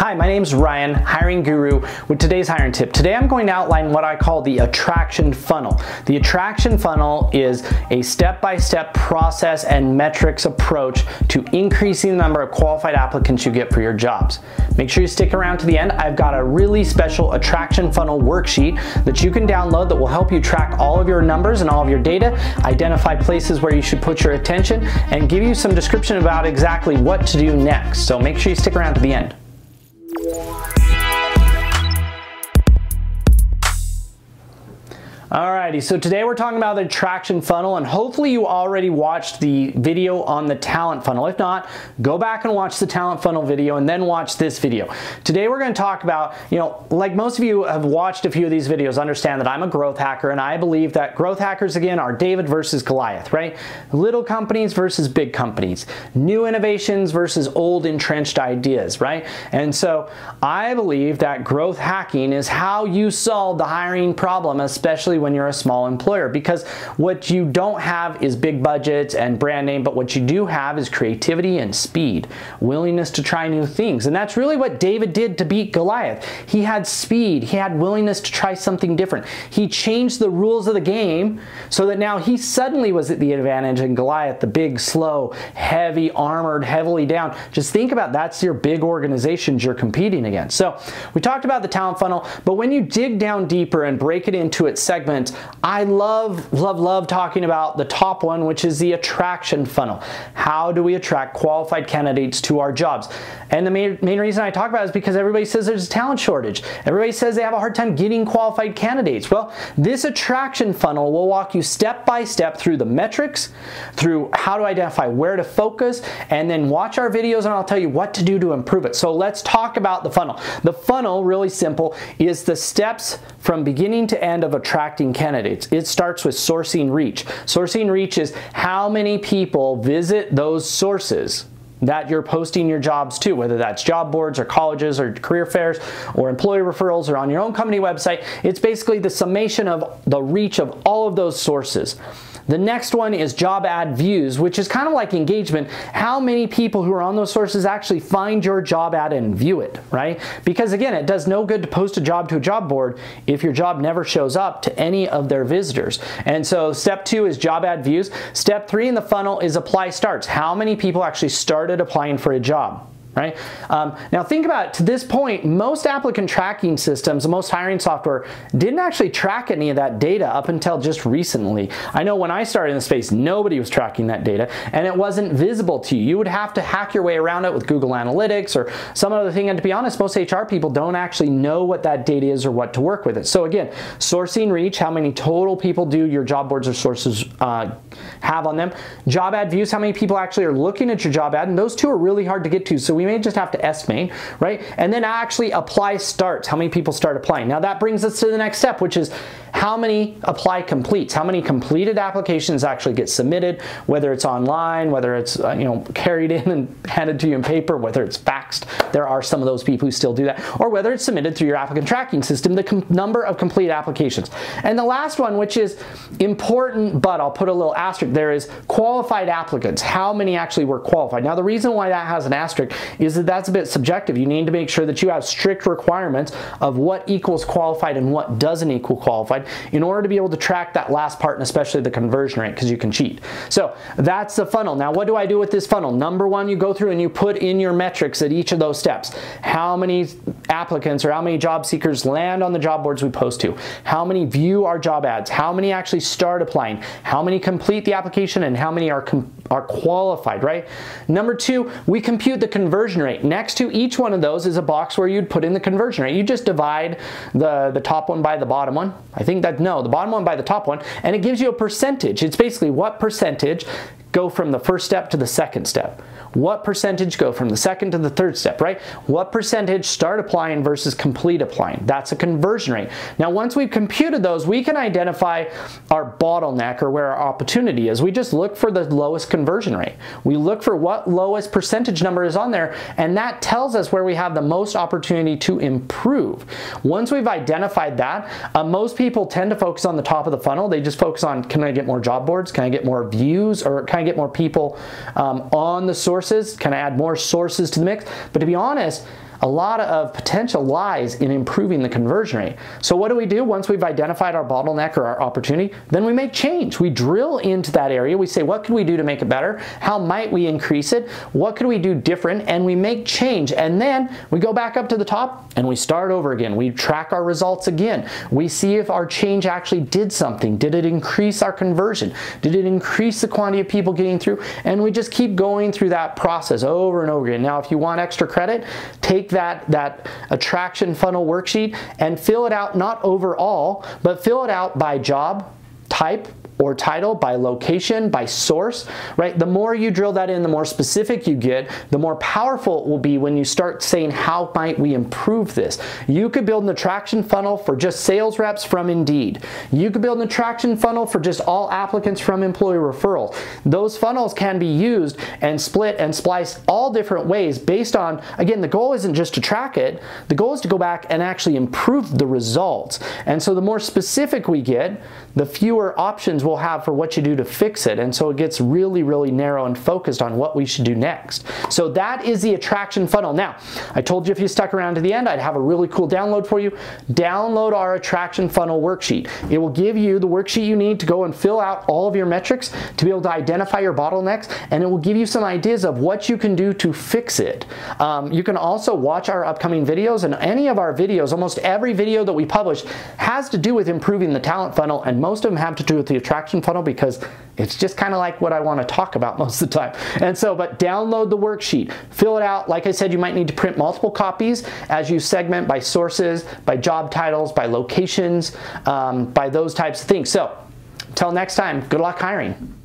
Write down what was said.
Hi, my name's Ryan, hiring guru with today's hiring tip. Today I'm going to outline what I call the attraction funnel. The attraction funnel is a step-by-step process and metrics approach to increasing the number of qualified applicants you get for your jobs. Make sure you stick around to the end. I've got a really special attraction funnel worksheet that you can download that will help you track all of your numbers and all of your data, identify places where you should put your attention, and give you some description about exactly what to do next. So make sure you stick around to the end. Alrighty, so today we're talking about the attraction funnel, and hopefully you already watched the video on the talent funnel. If not, go back and watch the talent funnel video and then watch this video. Today we're going to talk about, like most of you have watched a few of these videos, understand that I'm a growth hacker, and I believe that growth hackers, again, are David versus Goliath, right? Little companies versus big companies, new innovations versus old entrenched ideas, right? And so I believe that growth hacking is how you solve the hiring problem, especially when you're a small employer, because what you don't have is big budgets and brand name, but what you do have is creativity and speed, willingness to try new things. And that's really what David did to beat Goliath. He had speed, he had willingness to try something different. He changed the rules of the game so that now he suddenly was at the advantage, and Goliath, the big, slow, heavy, armored, heavily down. Just think about that's your big organizations you're competing against. So we talked about the talent funnel, but when you dig down deeper and break it into its segments, I love talking about the top one, which is the attraction funnel. How do we attract qualified candidates to our jobs? And the main reason I talk about it is because everybody says there's a talent shortage. Everybody says they have a hard time getting qualified candidates. Well, this attraction funnel will walk you step by step through the metrics, through how to identify where to focus, and then watch our videos and I'll tell you what to do to improve it. So let's talk about the funnel. The funnel, really simple, is the steps from beginning to end of attracting candidates. It starts with sourcing reach. Sourcing reach is how many people visit those sources that you're posting your jobs to, whether that's job boards or colleges or career fairs or employee referrals or on your own company website. It's basically the summation of the reach of all of those sources. The next one is job ad views, which is kind of like engagement. How many people who are on those sources actually find your job ad and view it, right? Because again, it does no good to post a job to a job board if your job never shows up to any of their visitors. And so step 2 is job ad views. Step 3 in the funnel is apply starts. How many people actually started applying for a job? Right? Now think about it. To this point, most applicant tracking systems, most hiring software didn't actually track any of that data up until just recently. I know when I started in the space, nobody was tracking that data and it wasn't visible to you. You would have to hack your way around it with Google Analytics or some other thing. And to be honest, most HR people don't actually know what that data is or what to work with it. So again, sourcing reach, how many total people do your job boards or sources have on them? Job ad views, how many people actually are looking at your job ad? And those two are really hard to get to. So we may just have to estimate, right? And then actually apply starts. How many people start applying? Now that brings us to the next step, which is how many apply completes, how many completed applications actually get submitted, whether it's online, whether it's carried in and handed to you in paper, whether it's faxed. There are some of those people who still do that, or whether it's submitted through your applicant tracking system, the number of complete applications. And the last one, which is important, but I'll put a little asterisk there, is qualified applicants. How many actually were qualified? Now the reason why that has an asterisk is that that's a bit subjective. You need to make sure that you have strict requirements of what equals qualified and what doesn't equal qualified in order to be able to track that last part, and especially the conversion rate, because you can cheat. So that's the funnel. Now what do I do with this funnel? Number one, you go through and you put in your metrics at each of those steps. How many applicants or how many job seekers land on the job boards we post to? How many view our job ads? How many actually start applying? How many complete the application, and how many are qualified, right? Number 2, we compute the conversion rate. Next to each one of those is a box where you'd put in the conversion rate. You just divide the top one by the bottom one. The bottom one by the top one, and it gives you a percentage. It's basically what percentage go from the first step to the second step. What percentage go from the second to the third step, right? What percentage start applying versus complete applying? That's a conversion rate. Now, once we've computed those, we can identify our bottleneck or where our opportunity is. We just look for the lowest conversion rate. We look for what lowest percentage number is on there, and that tells us where we have the most opportunity to improve. Once we've identified that, most people tend to focus on the top of the funnel. They just focus on, can I get more job boards? Can I get more views? Or can I get more people on the sources? Can I add more sources to the mix? But to be honest, a lot of potential lies in improving the conversion rate. So what do we do once we've identified our bottleneck or our opportunity? Then we make change. We drill into that area. We say, what could we do to make it better? How might we increase it? What could we do different? And we make change. And then we go back up to the top and we start over again. We track our results again. We see if our change actually did something. Did it increase our conversion? Did it increase the quantity of people getting through? And we just keep going through that process over and over again. Now, if you want extra credit, take that attraction funnel worksheet and fill it out, not overall, but fill it out by job type or title, by location, by source, right? The more you drill that in, the more specific you get, the more powerful it will be when you start saying, how might we improve this? You could build an attraction funnel for just sales reps from Indeed. You could build an attraction funnel for just all applicants from employee referrals. Those funnels can be used and split and spliced all different ways based on, again, the goal isn't just to track it, the goal is to go back and actually improve the results. And so the more specific we get, the fewer options we'll have for what you do to fix it. And so it gets really, really narrow and focused on what we should do next. So that is the attraction funnel. Now, I told you if you stuck around to the end, I'd have a really cool download for you. Download our attraction funnel worksheet. It will give you the worksheet you need to go and fill out all of your metrics to be able to identify your bottlenecks, and it will give you some ideas of what you can do to fix it. You can also watch our upcoming videos, and any of our videos, almost every video that we publish has to do with improving the talent funnel, and most of them have to do with the attraction funnel because it's just kind of like what I want to talk about most of the time. And so, but download the worksheet, fill it out. Like I said, you might need to print multiple copies as you segment by sources, by job titles, by locations, by those types of things. So, until next time, good luck hiring.